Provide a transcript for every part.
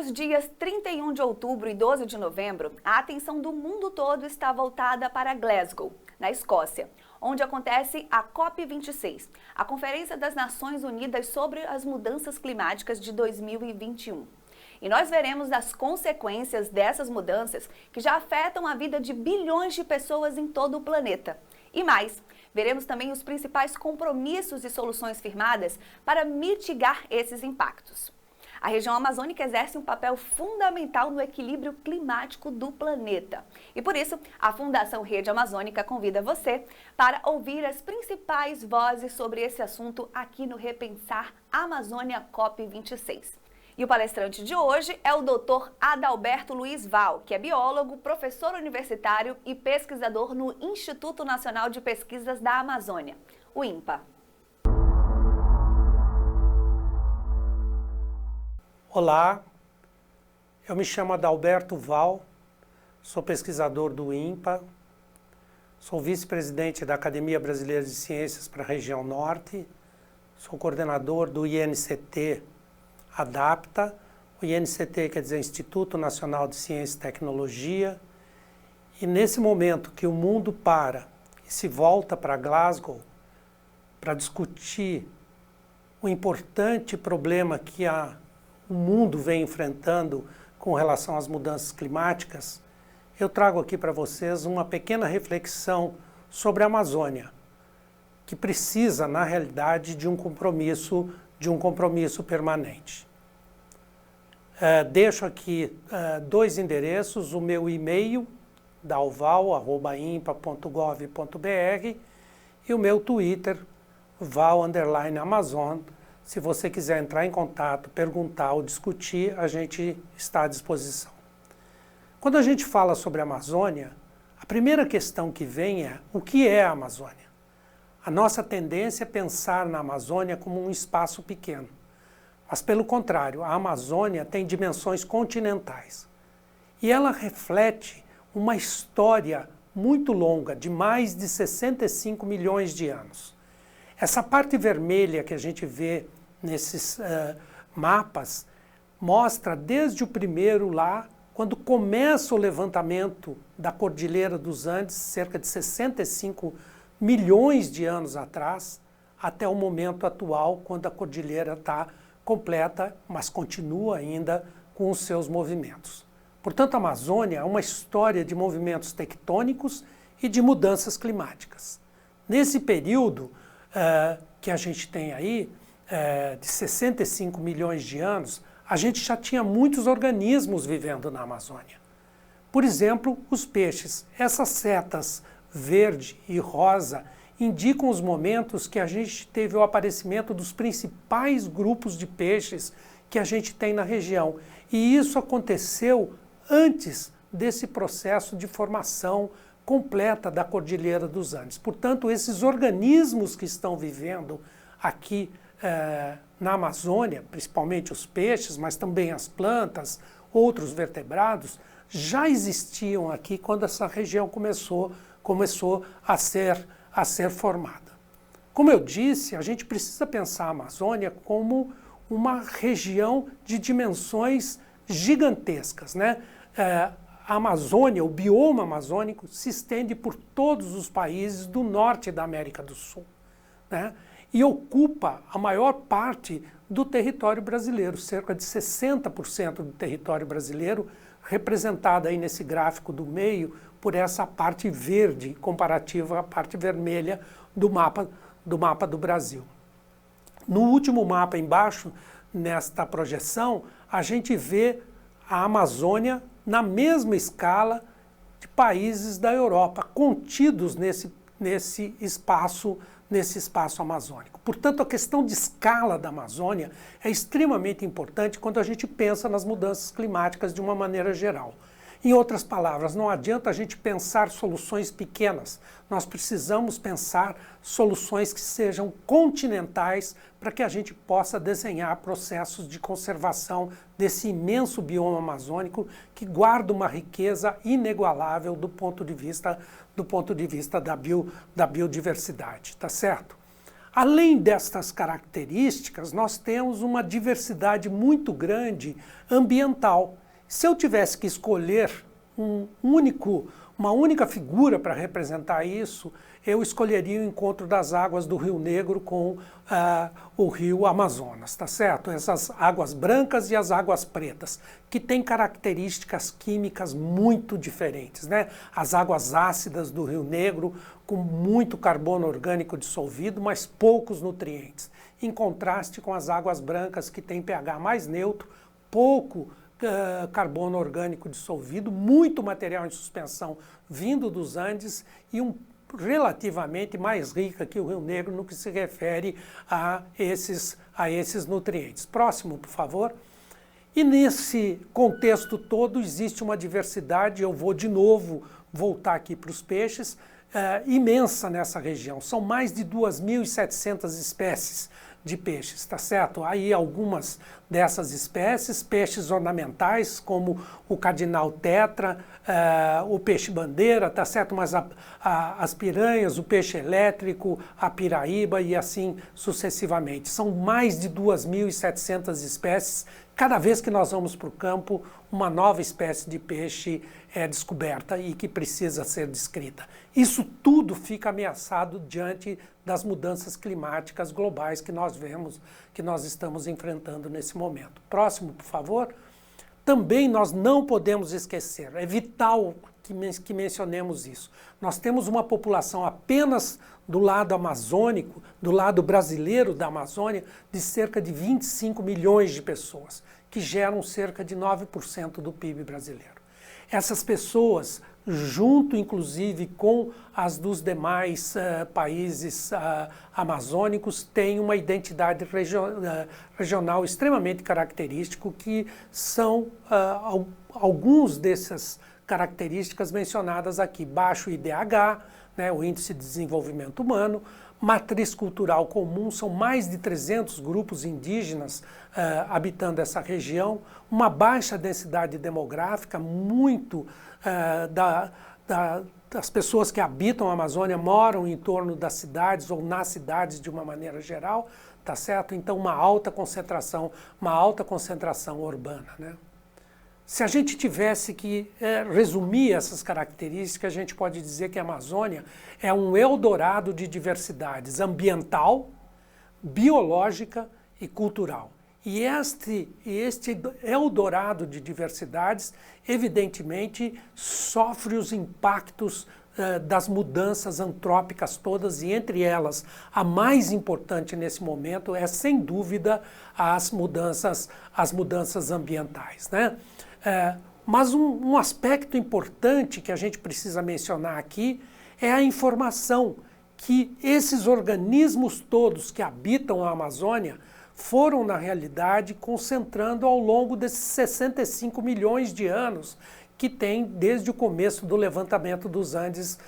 os dias 31 de outubro e 12 de novembro, a atenção do mundo todo está voltada para Glasgow, na Escócia, onde acontece a COP26, a Conferência das Nações Unidas sobre as Mudanças Climáticas de 2021. E nós veremos as consequências dessas mudanças que já afetam a vida de bilhões de pessoas em todo o planeta. E mais, veremos também os principais compromissos e soluções firmadas para mitigar esses impactos. A região amazônica exerce um papel fundamental no equilíbrio climático do planeta. E por isso, a Fundação Rede Amazônica convida você para ouvir as principais vozes sobre esse assunto aqui no Repensar Amazônia COP26. E o palestrante de hoje é o Dr. Adalberto Luiz Val, que é biólogo, professor universitário e pesquisador no Instituto Nacional de Pesquisas da Amazônia, o INPA. Olá, eu me chamo Adalberto Val, sou pesquisador do INPA, sou vice-presidente da Academia Brasileira de Ciências para a região Norte, sou coordenador do INCT ADAPTA, o INCT quer dizer Instituto Nacional de Ciência e Tecnologia, e nesse momento que o mundo para e se volta para Glasgow para discutir o importante problema que o mundo vem enfrentando com relação às mudanças climáticas, eu trago aqui para vocês uma pequena reflexão sobre a Amazônia, que precisa, na realidade, de um compromisso permanente. Deixo aqui dois endereços, o meu e-mail, dalval@impa.gov.br, e o meu Twitter, val_amazon. Se você quiser entrar em contato, perguntar ou discutir, a gente está à disposição. Quando a gente fala sobre a Amazônia, a primeira questão que vem é: o que é a Amazônia? A nossa tendência é pensar na Amazônia como um espaço pequeno. Mas, pelo contrário, a Amazônia tem dimensões continentais. E ela reflete uma história muito longa, de mais de 65 milhões de anos. Essa parte vermelha que a gente vê nesses mapas mostra desde o primeiro lá, quando começa o levantamento da Cordilheira dos Andes, cerca de 65 milhões de anos atrás, até o momento atual, quando a cordilheira está completa, mas continua ainda com os seus movimentos. Portanto, a Amazônia é uma história de movimentos tectônicos e de mudanças climáticas. Nesse período que a gente tem aí, de 65 milhões de anos, a gente já tinha muitos organismos vivendo na Amazônia. Por exemplo, os peixes. Essas setas verde e rosa indicam os momentos que a gente teve o aparecimento dos principais grupos de peixes que a gente tem na região. E isso aconteceu antes desse processo de formação completa da Cordilheira dos Andes. Portanto, esses organismos que estão vivendo aqui na Amazônia, principalmente os peixes, mas também as plantas, outros vertebrados, já existiam aqui quando essa região começou a ser formada. Como eu disse, a gente precisa pensar a Amazônia como uma região de dimensões gigantescas, né? A Amazônia, o bioma amazônico, se estende por todos os países do norte da América do Sul, né? E ocupa a maior parte do território brasileiro, cerca de 60% do território brasileiro, representada aí nesse gráfico do meio por essa parte verde comparativa à parte vermelha do mapa do Brasil. No último mapa embaixo, nesta projeção, a gente vê a Amazônia na mesma escala de países da Europa, contidos nesse espaço amazônico. Portanto, a questão de escala da Amazônia é extremamente importante quando a gente pensa nas mudanças climáticas de uma maneira geral. Em outras palavras, não adianta a gente pensar soluções pequenas, nós precisamos pensar soluções que sejam continentais para que a gente possa desenhar processos de conservação desse imenso bioma amazônico que guarda uma riqueza inigualável do ponto de vista da biodiversidade, tá certo? Além destas características, nós temos uma diversidade muito grande ambiental. Se eu tivesse que escolher uma única figura para representar isso, eu escolheria o encontro das águas do Rio Negro com o rio Amazonas, tá certo? Essas águas brancas e as águas pretas, que têm características químicas muito diferentes, né? As águas ácidas do Rio Negro, com muito carbono orgânico dissolvido, mas poucos nutrientes, em contraste com as águas brancas, que têm pH mais neutro, pouco carbono orgânico dissolvido, muito material em suspensão vindo dos Andes e relativamente mais rica que o Rio Negro no que se refere a esses nutrientes. Próximo, por favor. E nesse contexto todo existe uma diversidade, eu vou de novo voltar aqui para os peixes, imensa nessa região. São mais de 2.700 espécies de peixes, tá certo? Aí algumas dessas espécies, peixes ornamentais, como o cardinal tetra, o peixe-bandeira, tá certo? Mas as piranhas, o peixe elétrico, a piraíba e assim sucessivamente. São mais de 2.700 espécies. Cada vez que nós vamos para o campo, uma nova espécie de peixe é descoberta e que precisa ser descrita. Isso tudo fica ameaçado diante das mudanças climáticas globais que nós vemos, que nós estamos enfrentando nesse momento. Próximo, por favor. Também nós não podemos esquecer, é vital que mencionemos isso. Nós temos uma população apenas do lado amazônico, do lado brasileiro da Amazônia, de cerca de 25 milhões de pessoas, que geram cerca de 9% do PIB brasileiro. Essas pessoas, junto inclusive com as dos demais países amazônicos, têm uma identidade regional extremamente característica, que são alguns dessas características mencionadas aqui: baixo IDH, né, o Índice de Desenvolvimento Humano, matriz cultural comum, são mais de 300 grupos indígenas habitando essa região, uma baixa densidade demográfica, muito das pessoas que habitam a Amazônia moram em torno das cidades ou nas cidades de uma maneira geral, tá certo? Então uma alta concentração urbana, né? Se a gente tivesse que resumir essas características, a gente pode dizer que a Amazônia é um eldorado de diversidades ambiental, biológica e cultural. E este eldorado de diversidades, evidentemente, sofre os impactos das mudanças antrópicas todas, e entre elas a mais importante nesse momento é, sem dúvida, as mudanças ambientais, né? Mas um aspecto importante que a gente precisa mencionar aqui é a informação que esses organismos todos que habitam a Amazônia foram, na realidade, concentrando ao longo desses 65 milhões de anos que tem desde o começo do levantamento dos Andes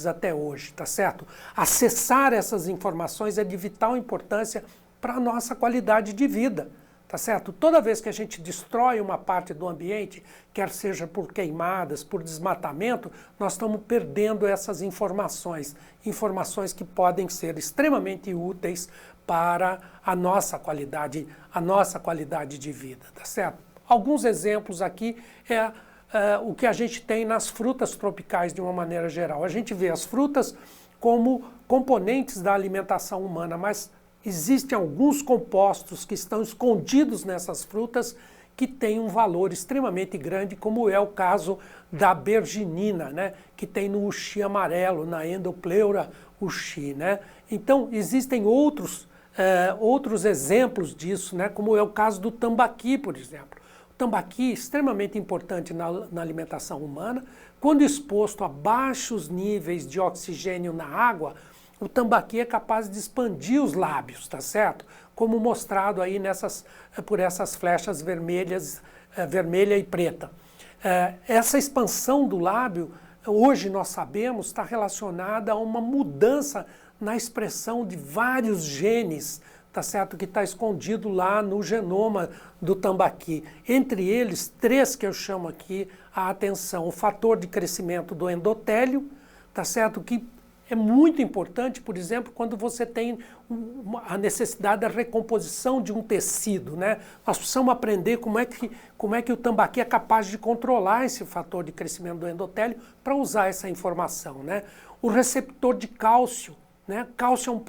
até hoje, tá certo? Acessar essas informações é de vital importância para a nossa qualidade de vida, tá certo? Toda vez que a gente destrói uma parte do ambiente, quer seja por queimadas, por desmatamento, nós estamos perdendo essas informações que podem ser extremamente úteis para a nossa qualidade de vida, tá certo? Alguns exemplos aqui o que a gente tem nas frutas tropicais de uma maneira geral. A gente vê as frutas como componentes da alimentação humana, mas existem alguns compostos que estão escondidos nessas frutas que têm um valor extremamente grande, como é o caso da berginina, né, que tem no uxi amarelo, na Endopleura uxi, né? Então, existem outros exemplos disso, né, como é o caso do tambaqui, por exemplo. O tambaqui é extremamente importante na alimentação humana. Quando exposto a baixos níveis de oxigênio na água, o tambaqui é capaz de expandir os lábios, tá certo? Como mostrado aí por essas flechas vermelhas, vermelha e preta. Essa expansão do lábio, hoje nós sabemos, está relacionada a uma mudança na expressão de vários genes, tá certo? Que está escondido lá no genoma do tambaqui. Entre eles, 3 que eu chamo aqui a atenção: o fator de crescimento do endotélio, tá certo? Que é muito importante, por exemplo, quando você tem a necessidade da recomposição de um tecido, né? Nós precisamos aprender como é que o tambaqui é capaz de controlar esse fator de crescimento do endotélio para usar essa informação, né? O receptor de cálcio, né? Cálcio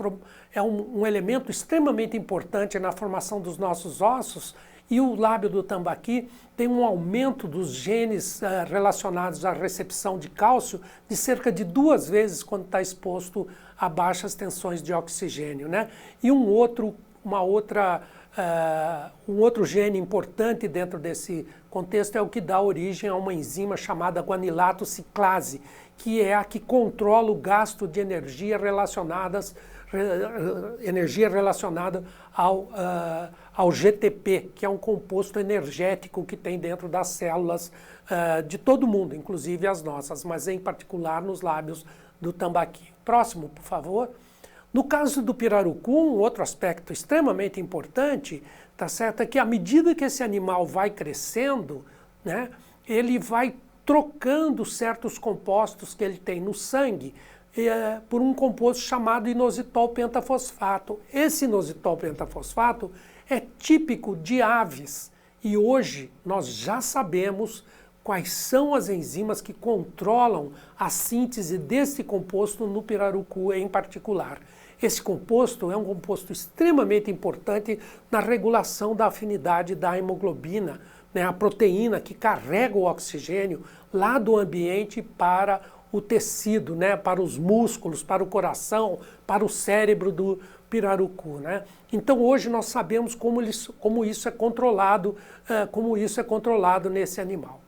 é um elemento extremamente importante na formação dos nossos ossos, e o lábio do tambaqui tem um aumento dos genes relacionados à recepção de cálcio de cerca de 2 vezes quando está exposto a baixas tensões de oxigênio, né? E um outro gene importante dentro desse contexto é o que dá origem a uma enzima chamada guanilato ciclase, que é a que controla o gasto de energia relacionada ao GTP, que é um composto energético que tem dentro das células de todo mundo, inclusive as nossas, mas em particular nos lábios do tambaqui. Próximo, por favor. No caso do pirarucu, um outro aspecto extremamente importante, tá certo, é que à medida que esse animal vai crescendo, né, ele vai trocando certos compostos que ele tem no sangue por um composto chamado inositol pentafosfato. Esse inositol pentafosfato é típico de aves e hoje nós já sabemos quais são as enzimas que controlam a síntese desse composto no pirarucu em particular. Esse composto é um composto extremamente importante na regulação da afinidade da hemoglobina, né, a proteína que carrega o oxigênio lá do ambiente para o tecido, né, para os músculos, para o coração, para o cérebro do pirarucu, né? Então hoje nós sabemos como isso é controlado nesse animal.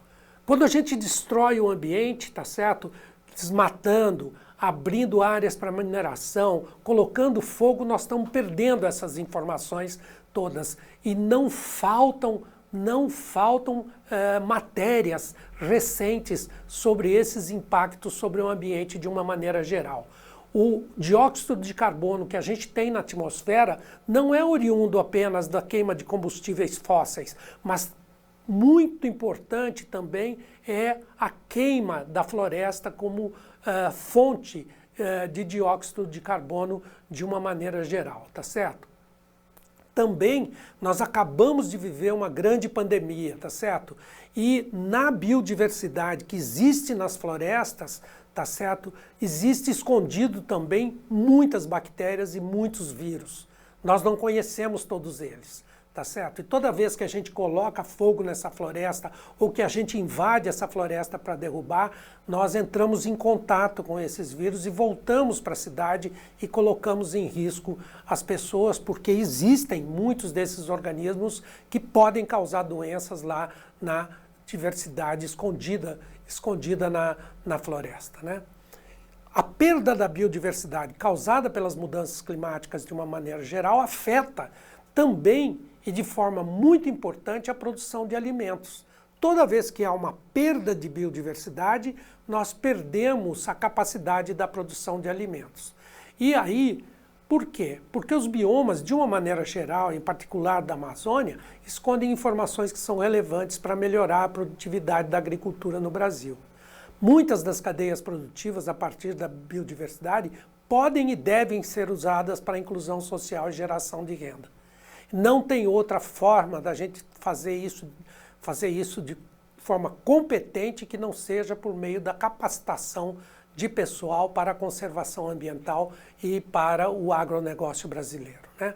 Quando a gente destrói o ambiente, tá certo? Desmatando, abrindo áreas para mineração, colocando fogo, nós estamos perdendo essas informações todas e não faltam matérias recentes sobre esses impactos sobre o ambiente de uma maneira geral. O dióxido de carbono que a gente tem na atmosfera não é oriundo apenas da queima de combustíveis fósseis, mas muito importante também é a queima da floresta como fonte de dióxido de carbono de uma maneira geral, tá certo? Também nós acabamos de viver uma grande pandemia, tá certo? E na biodiversidade que existe nas florestas, tá certo? Existe escondido também muitas bactérias e muitos vírus. Nós não conhecemos todos eles, tá certo? E toda vez que a gente coloca fogo nessa floresta ou que a gente invade essa floresta para derrubar, nós entramos em contato com esses vírus e voltamos para a cidade e colocamos em risco as pessoas, porque existem muitos desses organismos que podem causar doenças lá na diversidade escondida na floresta, né? A perda da biodiversidade causada pelas mudanças climáticas de uma maneira geral afeta também e de forma muito importante a produção de alimentos. Toda vez que há uma perda de biodiversidade, nós perdemos a capacidade da produção de alimentos. E aí, por quê? Porque os biomas, de uma maneira geral, em particular da Amazônia, escondem informações que são relevantes para melhorar a produtividade da agricultura no Brasil. Muitas das cadeias produtivas, a partir da biodiversidade, podem e devem ser usadas para a inclusão social e geração de renda. Não tem outra forma da gente fazer isso de forma competente que não seja por meio da capacitação de pessoal para a conservação ambiental e para o agronegócio brasileiro, né?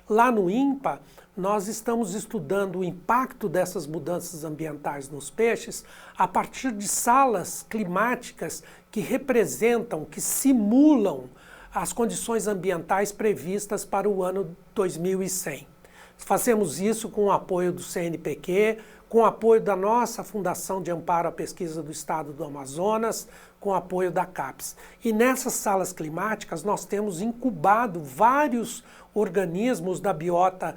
Lá no INPA, nós estamos estudando o impacto dessas mudanças ambientais nos peixes a partir de salas climáticas que representam, que simulam as condições ambientais previstas para o ano 2100. Fazemos isso com o apoio do CNPq, com o apoio da nossa Fundação de Amparo à Pesquisa do Estado do Amazonas, com o apoio da CAPES. E nessas salas climáticas nós temos incubado vários organismos da biota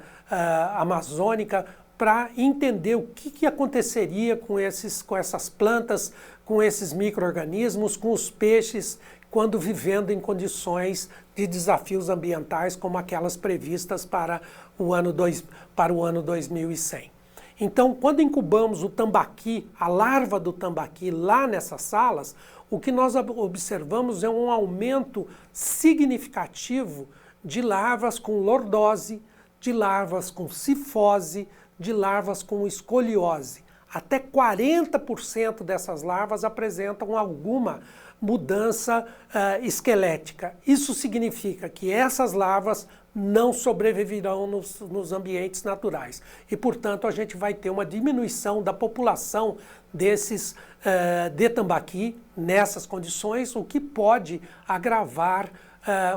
amazônica para entender o que aconteceria com essas plantas, com esses micro-organismos, com os peixes, quando vivendo em condições de desafios ambientais como aquelas previstas para o ano 2100. Então, quando incubamos o tambaqui, a larva do tambaqui lá nessas salas, o que nós observamos é um aumento significativo de larvas com lordose, de larvas com cifose, de larvas com escoliose. Até 40% dessas larvas apresentam alguma mudança esquelética. Isso significa que essas larvas não sobreviverão nos ambientes naturais. E, portanto, a gente vai ter uma diminuição da população desses de tambaqui nessas condições, o que pode agravar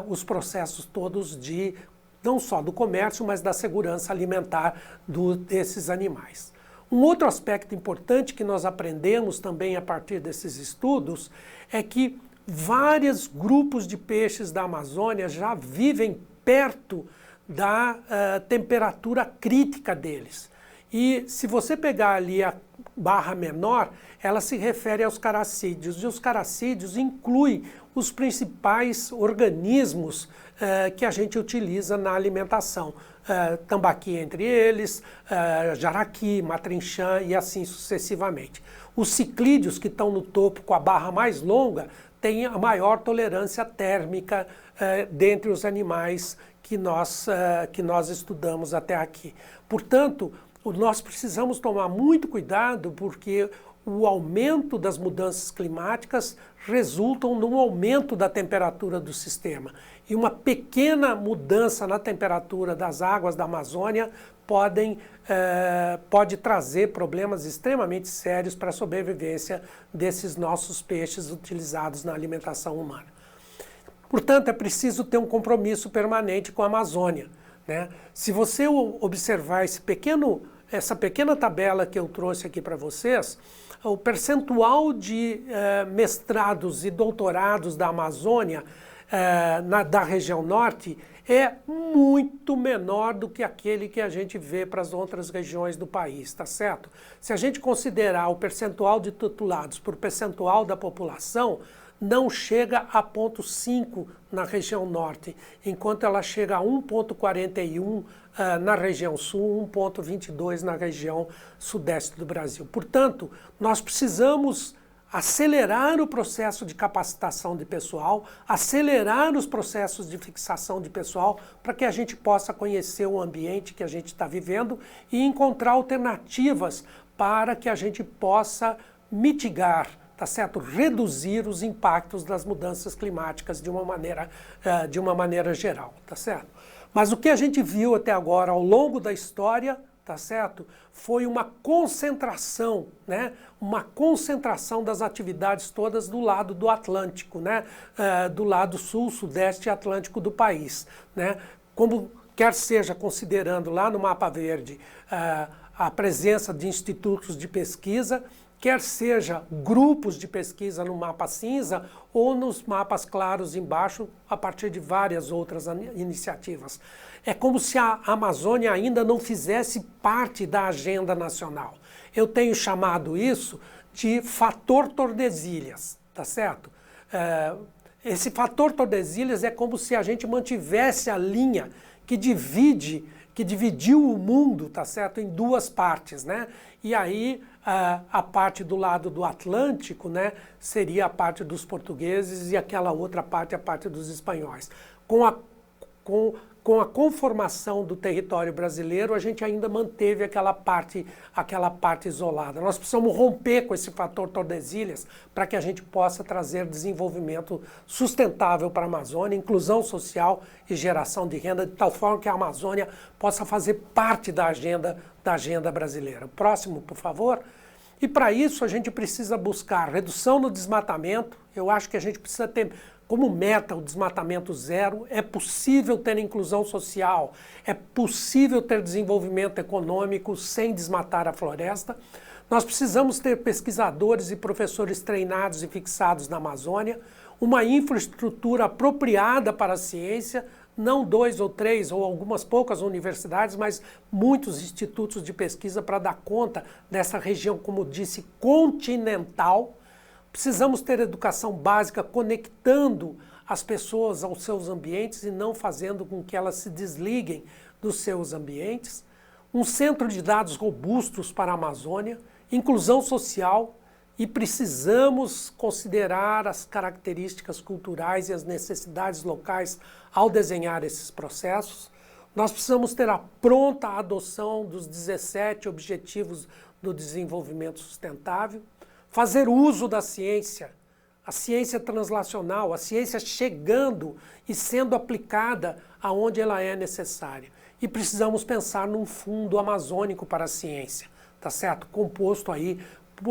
os processos todos de não só do comércio, mas da segurança alimentar desses animais. Um outro aspecto importante que nós aprendemos também a partir desses estudos é que vários grupos de peixes da Amazônia já vivem perto da temperatura crítica deles. E se você pegar ali a barra menor, ela se refere aos caracídeos, e os caracídeos incluem os principais organismos que a gente utiliza na alimentação. Tambaqui entre eles, jaraqui, matrinchã e assim sucessivamente. Os ciclídeos, que estão no topo com a barra mais longa, têm a maior tolerância térmica dentre os animais que nós estudamos até aqui. Portanto, nós precisamos tomar muito cuidado porque o aumento das mudanças climáticas resultam num aumento da temperatura do sistema. E uma pequena mudança na temperatura das águas da Amazônia pode trazer problemas extremamente sérios para a sobrevivência desses nossos peixes utilizados na alimentação humana. Portanto, é preciso ter um compromisso permanente com a Amazônia, né? Se você observar essa pequena tabela que eu trouxe aqui para vocês, o percentual de mestrados e doutorados da Amazônia da região norte é muito menor do que aquele que a gente vê para as outras regiões do país, tá certo? Se a gente considerar o percentual de titulados por percentual da população, não chega a 0,5 na região norte, enquanto ela chega a 1,41 na região sul, 1,22 na região sudeste do Brasil. Portanto, nós precisamos acelerar o processo de capacitação de pessoal, acelerar os processos de fixação de pessoal, para que a gente possa conhecer o ambiente que a gente está vivendo e encontrar alternativas para que a gente possa mitigar, tá certo? Reduzir os impactos das mudanças climáticas de uma maneira geral, tá certo? Mas o que a gente viu até agora ao longo da história, tá certo? Foi uma concentração, né? Uma concentração das atividades todas do lado do Atlântico, né? Do lado sul, sudeste e atlântico do país, né? Como quer seja considerando lá no mapa verde a presença de institutos de pesquisa, quer seja grupos de pesquisa no mapa cinza ou nos mapas claros embaixo, a partir de várias outras iniciativas. É como se a Amazônia ainda não fizesse parte da agenda nacional. Eu tenho chamado isso de fator Tordesilhas, tá certo? Esse fator Tordesilhas é como se a gente mantivesse a linha que dividiu o mundo, tá certo, em duas partes, né? E aí a parte do lado do Atlântico, né, seria a parte dos portugueses e aquela outra parte a parte dos espanhóis. Com a conformação do território brasileiro, a gente ainda manteve aquela parte isolada. Nós precisamos romper com esse fator Tordesilhas para que a gente possa trazer desenvolvimento sustentável para a Amazônia, inclusão social e geração de renda, de tal forma que a Amazônia possa fazer parte da agenda brasileira. Próximo, por favor. E para isso a gente precisa buscar redução no desmatamento. Eu acho que a gente precisa ter como meta o desmatamento zero. É possível ter inclusão social, é possível ter desenvolvimento econômico sem desmatar a floresta. Nós precisamos ter pesquisadores e professores treinados e fixados na Amazônia, uma infraestrutura apropriada para a ciência, não 2 ou 3 ou algumas poucas universidades, mas muitos institutos de pesquisa para dar conta dessa região, como disse, continental. Precisamos ter educação básica conectando as pessoas aos seus ambientes e não fazendo com que elas se desliguem dos seus ambientes. um centro de dados robustos para a Amazônia, inclusão social, e precisamos considerar as características culturais e as necessidades locais ao desenhar esses processos. Nós precisamos ter a pronta adoção dos 17 Objetivos do Desenvolvimento Sustentável, fazer uso da ciência, a ciência translacional, a ciência chegando e sendo aplicada aonde ela é necessária. E precisamos pensar num fundo amazônico para a ciência, tá certo? Composto aí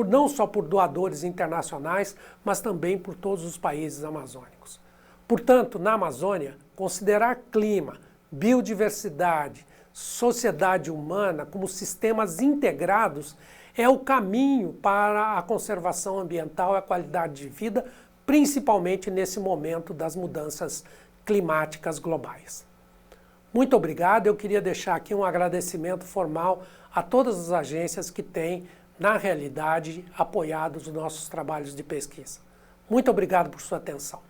não só por doadores internacionais, mas também por todos os países amazônicos. Portanto, na Amazônia, considerar clima, biodiversidade, sociedade humana como sistemas integrados é o caminho para a conservação ambiental e a qualidade de vida, principalmente nesse momento das mudanças climáticas globais. Muito obrigado. Eu queria deixar aqui um agradecimento formal a todas as agências que têm, na realidade, apoiado os nossos trabalhos de pesquisa. Muito obrigado por sua atenção.